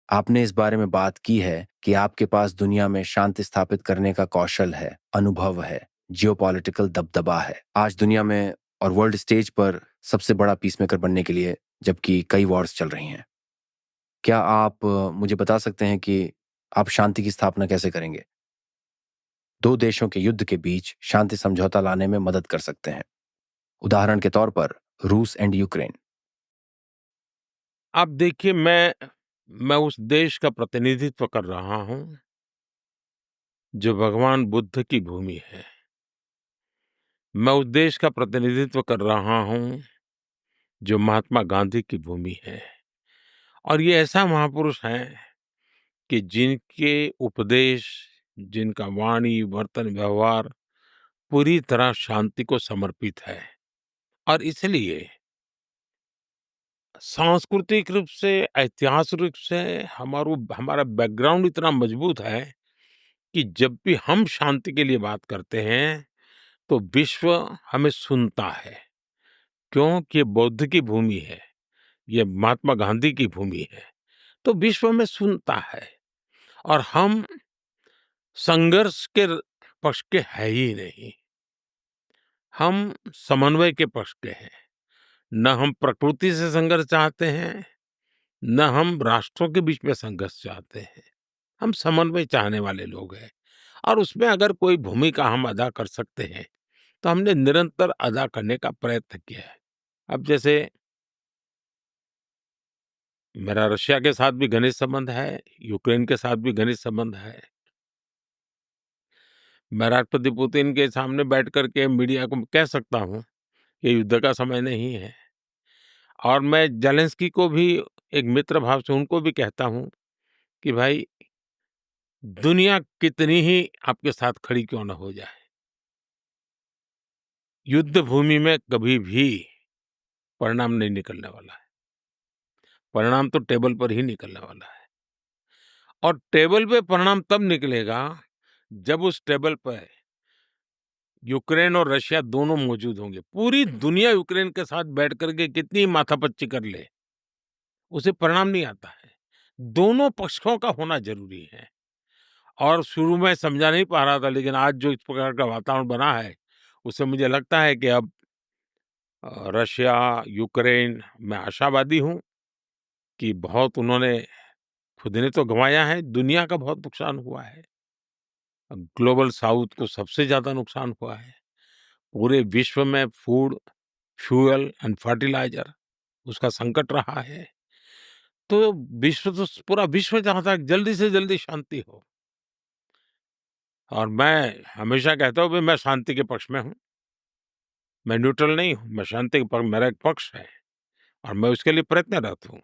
आपने इस बारे में बात की है कि आपके पास दुनिया में शांति स्थापित करने का कौशल है, अनुभव है, जियोपॉलिटिकल दबदबा है। आज दुनिया में और वर्ल्ड स्टेज पर सबसे बड़ा पीसमेकर बनने के लिए जबकि कई वॉर्स चल रही हैं। क्या आप मुझे बता सकते हैं कि आप शांति की स्थापना कैसे करेंगे? 2 देशों के युद्ध के बीच शांति समझौता लाने में मदद कर सकते हैं। उदाहरण के तौर पर रूस एंड यूक्रेन। आप देखिए मैं उस देश का प्रतिनिधित्व कर रहा हूँ, जो भगवान बुद्ध की भूमि है। मैं उस देश का प्रतिनिधित्व कर रहा हूँ, जो महात्मा गांधी की भूमि है। और ये ऐसा महापुरुष हैं कि जिनके उपदेश, जिनका वाणी, वर्तन, व्यवहार पूरी तरह शांति को समर्पित है। और इसलिए सांस्कृतिक रूप से, ऐतिहासिक रूप से हमारा बैकग्राउंड इतना मजबूत है कि जब भी हम शांति के लिए बात करते हैं, तो विश्व हमें सुनता है। क्यों? कि ये बौद्ध की भूमि है, ये महात्मा गांधी की भूमि है, तो विश्व हमें सुनता है। और हम संघर्ष के पक्ष के है ही नहीं, हम समन्वय के पक्ष के हैं। न हम प्रकृति से संघर्ष चाहते हैं, न हम राष्ट्रों के बीच में संघर्ष चाहते हैं। हम समन्वय चाहने वाले लोग हैं। और उसमें अगर कोई भूमिका हम अदा कर सकते हैं, तो हमने निरंतर अदा करने का प्रयत्न किया है। अब जैसे मेरा रशिया के साथ भी घनिष्ठ संबंध है, यूक्रेन के साथ भी घनिष्ठ संबंध है। मैं राष्ट्रपति पुतिन के सामने बैठ कर के मीडिया को कह सकता हूँ, ये युद्ध का समय नहीं है। और मैं ज़ेलेंस्की को भी एक मित्र भाव से उनको भी कहता हूँ कि भाई, दुनिया कितनी ही आपके साथ खड़ी क्यों ना हो जाए, युद्ध भूमि में कभी भी परिणाम नहीं निकलने वाला है। परिणाम तो टेबल पर ही निकलने वाला है। और टेबल पे परिणाम तब निकलेगा, जब उस टेबल पे यूक्रेन और रशिया दोनों मौजूद होंगे। पूरी दुनिया यूक्रेन के साथ बैठ कर के कितनी माथापच्ची कर ले, उसे परिणाम नहीं आता है। दोनों पक्षों का होना ज़रूरी है। और शुरू में समझा नहीं पा रहा था, लेकिन आज जो इस प्रकार का वातावरण बना है, उससे मुझे लगता है कि अब रशिया, यूक्रेन, मैं आशावादी हूँ कि बहुत उन्होंने खुद ने तो गँवाया है, दुनिया का बहुत नुकसान हुआ है। ग्लोबल साउथ को सबसे ज़्यादा नुकसान हुआ है। पूरे विश्व में फूड, फ्यूल एंड फर्टिलाइज़र उसका संकट रहा है। तो पूरा विश्व चाहता है कि जल्दी से जल्दी शांति हो। और मैं हमेशा कहता हूँ, भई मैं शांति के पक्ष में हूँ। मैं न्यूट्रल नहीं हूँ, मैं शांति के पक्ष, मेरा एक पक्ष है और मैं उसके लिए प्रयत्नरत हूँ।